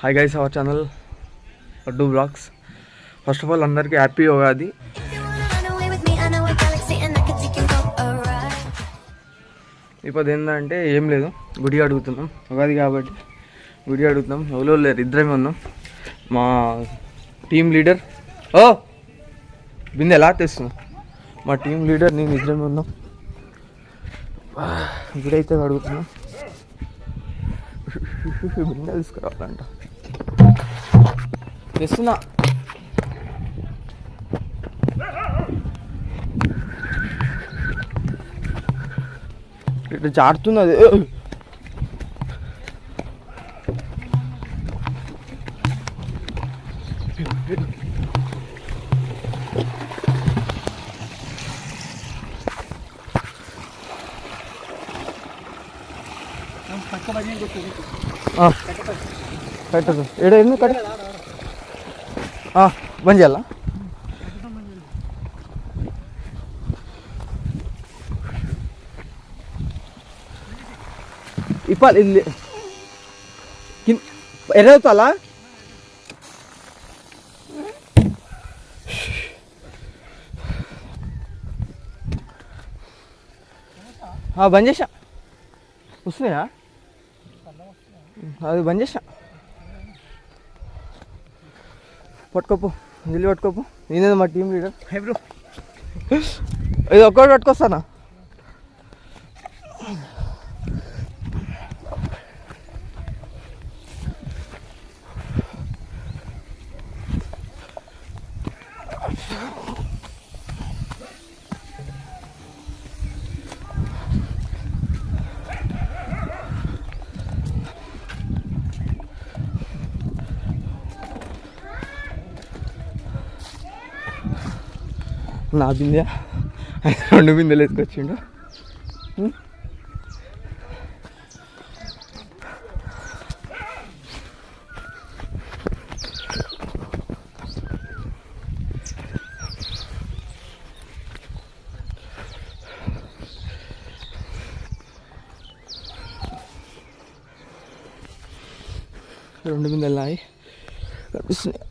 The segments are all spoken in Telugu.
హాయ్ గైస్, అవర్ ఛానల్ అడ్డు బ్లాగ్స్. ఫస్ట్ ఆఫ్ ఆల్ అందరికీ హ్యాపీ ఉగాది. ఇప్పుడు ఏంటంటే ఏం లేదు, గుడి అడుగుతున్నాం. ఉగాది కాబట్టి గుడి అడుగుతున్నాం. ఎవరో లేరు, ఇద్దరమే ఉన్నాం. మా టీం లీడర్ బిందె ఎలా తెస్తున్నాం. మా టీం లీడర్ నేను ఇద్దరమే ఉన్నాం. గుడి అయితే అడుగుతున్నాం. బిందె తీసుకురావాలంట. తెస్తున్నా. ఇట్లా జారుతుంది అది. కట్టదు ఏడ ఎందుకు కట్ట బంద్ చేయాలా? ఇప్పాలి ఎర్రవుతాలా? బంద్ చేసా. వస్తున్నాయా? అది బంద్ చేసా. పట్టుకోపు, జల్లి పట్టుకోపు. నేనేదో మా టీం లీడర్. బ్రో ఇది ఒక్కటి పట్టుకొస్తానా? నా బిందె 2 బిందెలు వేసుకొచ్చిండు. రెండు బిందెలు నాయి కనిపిస్తున్నాయి.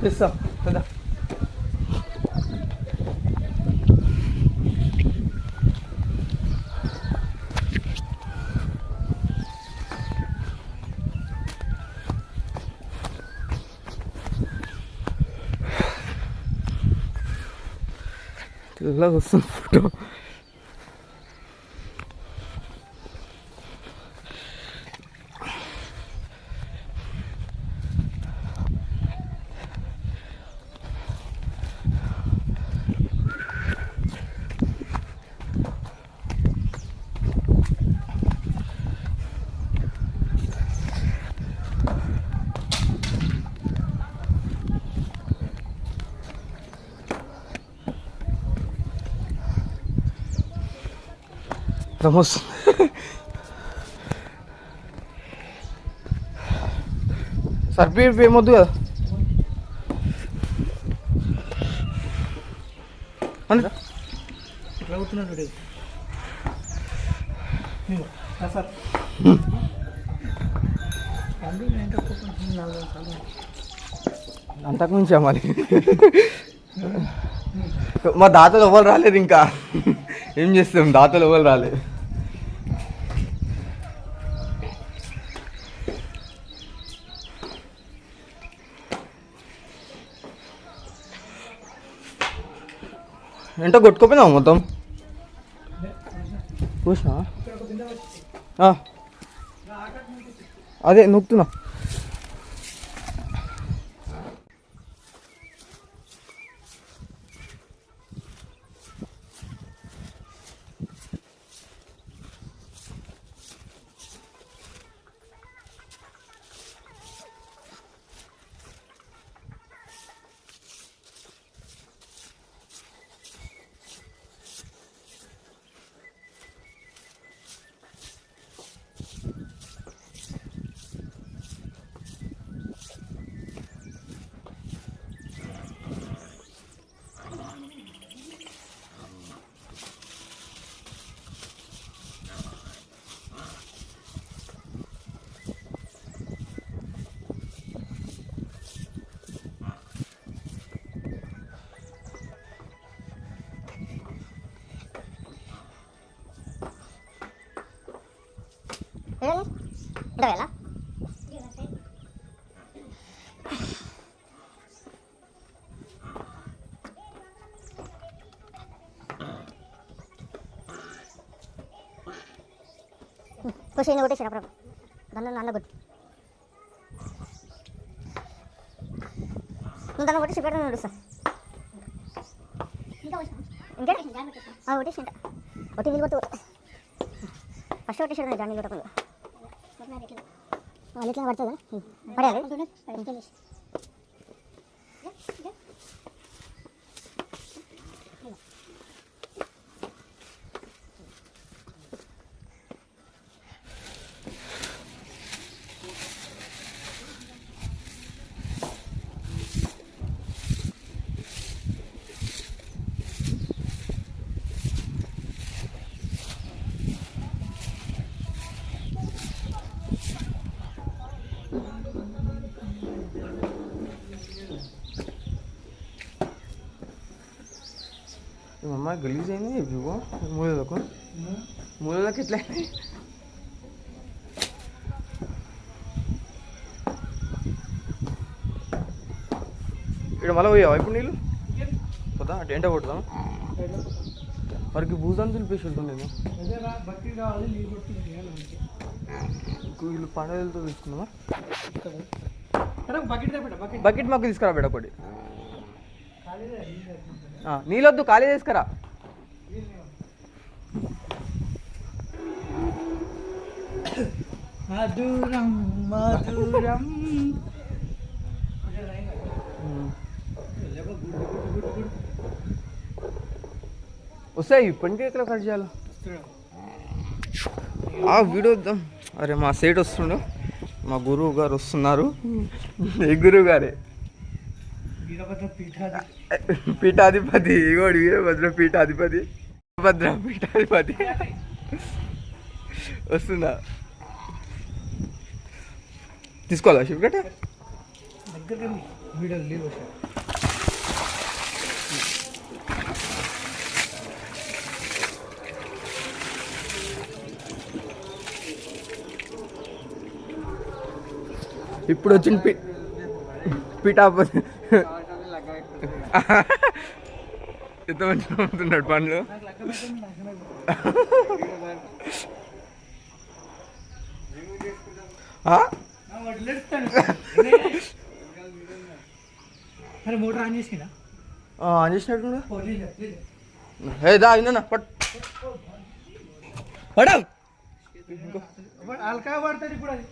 తెస్తా కదా. తెల్లగా వస్తుంది ఫోటో. Vamos. సర్పి ఏమొద్దు కదా. ఇట్లా అవుతున్నాడు సార్. అంతకుమించా మరి. మా దాతలు ఎవరు రాలేదు, ఇంకా ఏం చేస్తాం, దాతలు ఎవరు రాలేదు. ఏంటో కొట్టుకోపోయినావు మొత్తం? చూసినా అదే నొక్కుతున్నా. ఇడవేలా ఖుషి కొట్టేసాడు అప్పుడు దానిలో నల్ల కొట్టి నువ్వు దాన్ని కొట్టేసి పెడతాను నడుస్తా ఇంకా కొట్టేసి ఒకటి వీలు కొట్టు ఫస్ట్ కొట్టేసాడు దాన్ని కొట్టకుండా వాళ్ళు ఇట్లా పడుతుంది పడాలి మమ్మ గలీజ్ అయినాయి ఇవ్వు మూలలకు మూలలకు ఎట్లా అయినాయి ఇక్కడ మళ్ళీ పోయావా ఇప్పుడు నీళ్ళు పోతా అంటే ఎంట కొడతాం వారికి భూజాన్ని తులిపేసి ఉంటుంది వీళ్ళు పండుగలతో తీసుకున్నామా బకెట్ మాకు తీసుకురా బెడ ఒకటి నీళ్ళొద్దు ఖాళీ తీసుకురా మధురం మధురం వస్తాయి ఇప్పటికే ఎక్కడ కట్ చేయాలి వీడియో వద్దాం అరే మా సైడ్ వస్తుండు మా గురువు గారు వస్తున్నారు ఏ గురువు గారే పీఠాధిపతి ఇగోడు వీరభద్ర పీఠాధిపతి వీరభద్ర పీఠాధిపతి వస్తుందా తీసుకోవాలా షిఫ్ట్ వీడియో లీవ్ ఇప్పుడు వచ్చిన పీఠాధిపతి ఎంత మంచిగా అమ్ముతున్నాడు పండ్లు మోటార్ ఆన్ చేసినా ఆన్ చేసినట్టు దా అయినా పడవు అల్కా పడుతుంది ఇప్పుడు అది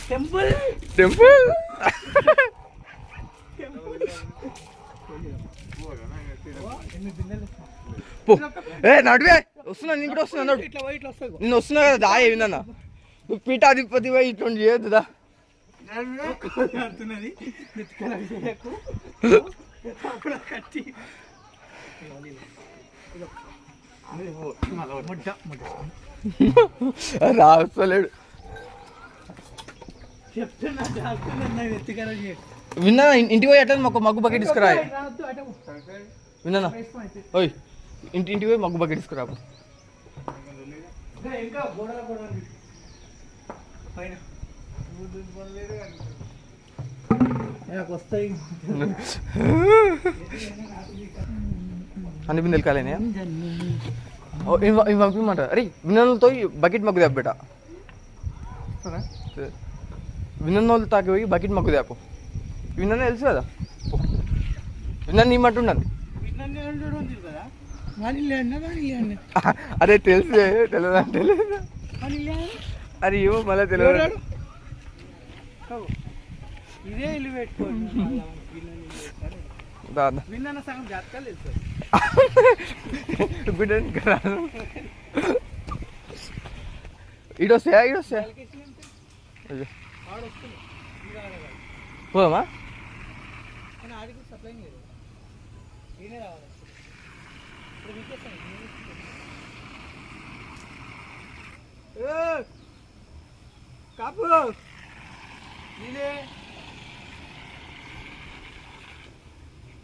టెంపుల్ టెంపుల్ నడివే వస్తున్నా నేను కూడా వస్తున్నా నేను వస్తున్నా కదా దా ఏమిందన్నా నువ్వు పీఠాధిపతి పోయి ఇటువంటి చేయొద్దుదా రాలేడు విన్నా ఇంటికి పోయి అట్లా మాకు మగ్గు బకెట్ తీసుకురా విన్నా ఓయ్ ఇంటికి పోయి మగ్గు బకెట్ తీసుకురా వస్తాయి అన్ని బిందెలు కాలేనా ఇవి పంపిమంట అరే విన్నలతో బకెట్ మగ్గు దేప బేట విన్నోళ్ళు తాకి పోయి బకెట్ మగ్గు దేపు విన్న తెలుసు కదా విన్న నీమంటున్నాను అరే తెలుసు తెలియదు అంటే అరే ఏమో మళ్ళీ తెలియదు ఇదే ఇల్లు పెట్టుకోండి విన్న సగం జాతకాలు ఈడొస్తాయా పోదామా సప్లై లేదు నేనే రావాలి కాపు లీలే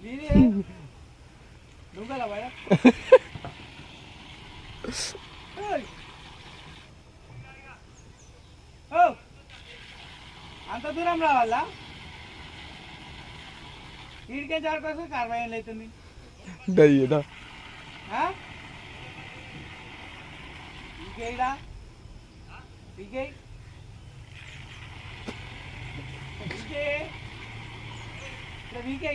లీలే నువ్వు కదా భయ అంత దూరం రావాలా వీడికే జాడుకోసం 40 ఏళ్ళు అవుతుంది ఇంకేడా ఇంకే ఇంకే వీకే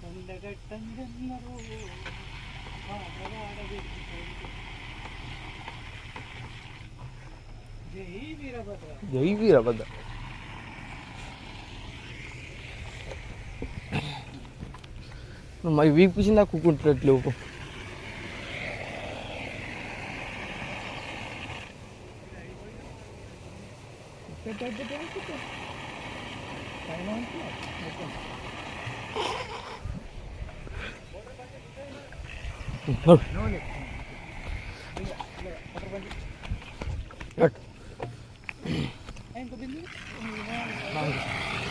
కొండగట్టందరూ జై వీరభద్ర జై వీరభద్ర. మరి వీక్ పిచ్చిందా కుక్కుంటున్నట్లు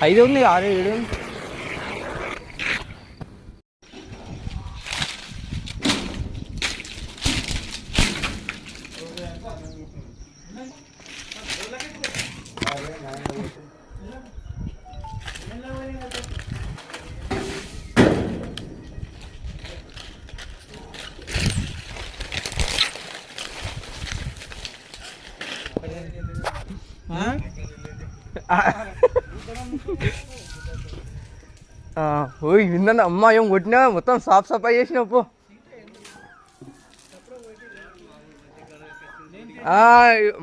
ఐదు ఉంది 6 7 ఉంది. ఓయ్ విందన్న అమ్మ ఏం కొట్టినా మొత్తం సాఫ్ సఫాయి చేసినావు పో.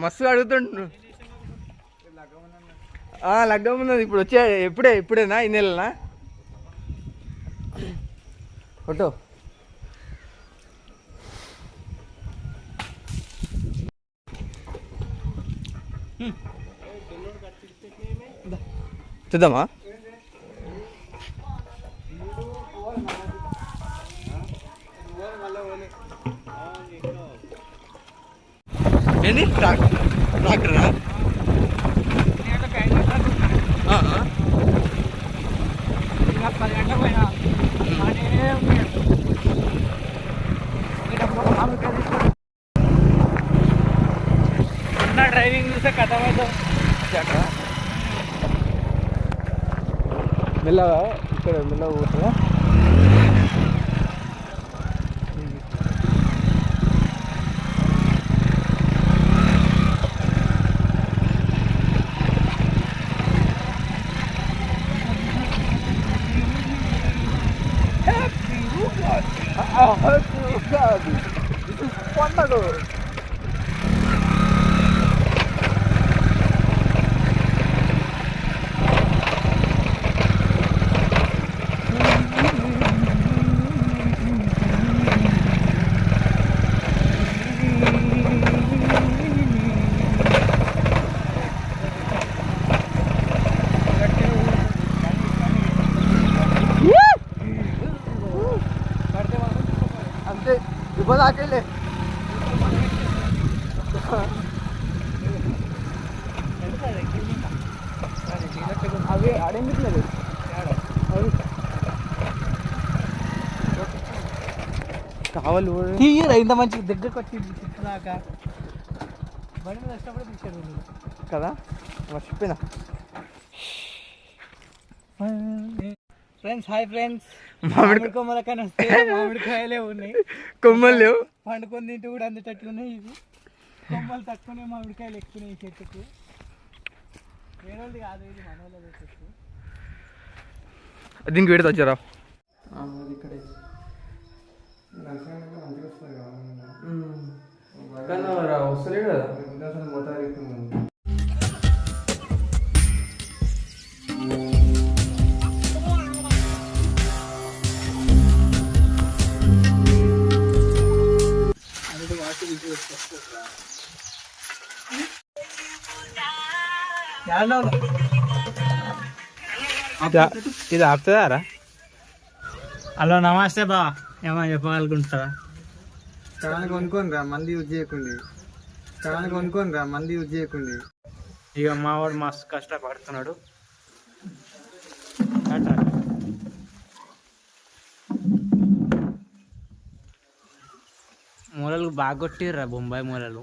మస్తు అడుగుతుంటు లగ్గం ఉన్నది ఇప్పుడు వచ్చే ఇప్పుడేనా ఈ నెలనా ఫోటో చూద్దామా ఏంటి ట్రాక్టరా డ్రైవింగ్ చూస్తే కథ మెల్లగా ఇక్కడ మెల్లగా పోతుందా పండగ అంతే ఇబ్బంది ఆకెళ్ళే అవి ఆడేందుకులేదు కావాలి తీయరా ఇంత మంచి దగ్గరకు వచ్చి దాకా బండి మీద వచ్చినప్పుడు తీసాడు కదా మర్చిపోయినా. ఫ్రెండ్స్ హాయ్ ఫ్రెండ్స్ మామిడి కొమ్మలకని వస్తే మామిడికాయలే ఉన్నాయి కొమ్మలు లేవు పండుకొని తింటూ కూడా అందేటట్లున్నాయి ఇవి కొమ్మలు తక్కువనే మామిడికాయలు ఎక్కువనే ఈ చెట్టుకు వేరేది కాదు ఇది మన వాళ్ళ చెట్టు దీనికి పెడతా వచ్చారా వస్తలే కదా మొత్తం ఇది ఆపుతుందారా హలో నమస్తే బా ఏమో చెప్పగలుగుంటారా ఛానల్ కొనుక్కొని రా, మంది యూజ్ చేయకుండి. ఛానల్ కొనుక్కొని రా, మంది యూజ్ చేయకుండి. ఇక మావాడు మస్తు కష్టపడుతున్నాడు. మూలలు బాగా కొట్టిర్రా బొంబాయి మూలలు.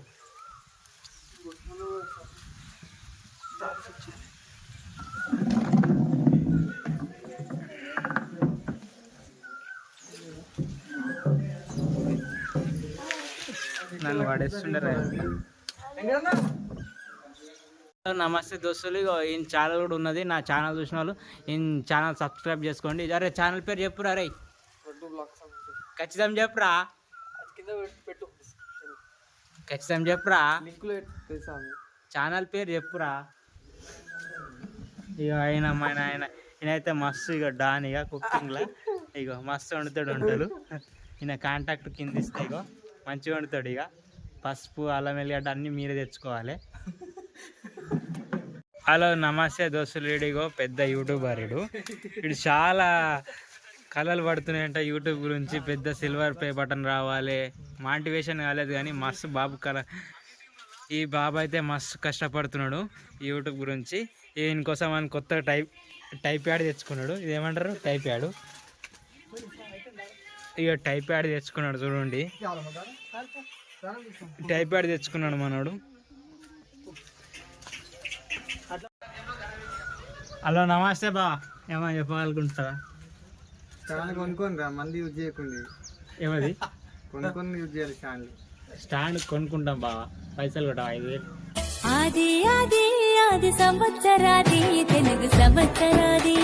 నన్ను పడేస్తుండరా. నమస్తే దోస్తులు, ఈయన ఛానల్ కూడా ఉన్నది. నా ఛానల్ చూసిన వాళ్ళు ఈయన ఛానల్ సబ్స్క్రైబ్ చేసుకోండి. అరే ఛానల్ పేరు చెప్పురా రే, ఖచ్చితంగా చెప్పురా, ఖచ్చితంగా చెప్పురా, ఛానల్ పేరు చెప్పురా. ఇక ఈయనైతే మస్తు ఇక డాన్ ఇక కుకింగ్లో ఇక మస్తు వండుతాడు వంటలు. ఈయన కాంటాక్ట్ కింద ఇస్తే ఇక మంచిగా వండుతాడు. ఇక పసుపు అల్లం వెల్లిగడ్డ అన్నీ మీరే తెచ్చుకోవాలి. హలో నమస్తే దోస్తులు, ఇడిగో పెద్ద యూట్యూబర్ ఇడు చాలా కళలు పడుతున్నాయంట యూట్యూబ్ గురించి. పెద్ద సిల్వర్ ప్లే బటన్ రావాలి, మోటివేషన్ కాలేదు కానీ మస్తు బాబు ఈ బాబు అయితే మస్తు కష్టపడుతున్నాడు యూట్యూబ్ గురించి. ఈయనకోసం అని కొత్త టైప్ ప్యాడ్ తెచ్చుకున్నాడు. ఇదేమంటారు టైప్ ప్యాడ్. ఇక టైప్ ప్యాడ్ తెచ్చుకున్నాడు చూడండి, టైప్ ప్యాడ్ తెచ్చుకున్నాడు మనోడు. హలో నమస్తే బా, ఏమో చెప్పాలనుకుంటారా? ఛానల్ కొనుక్కొని రా, మంది యూజ్ చేయకుండి. ఏమది కొనుక్కొని యూజ్ చేయాలి ఛానల్. స్టాండ్ కొనుక్కుంటాం బావా, పైసలు కూడా 5,000. ఆది ఆది ఆది సంవత్సరాది తెలుగు సంవత్సరాది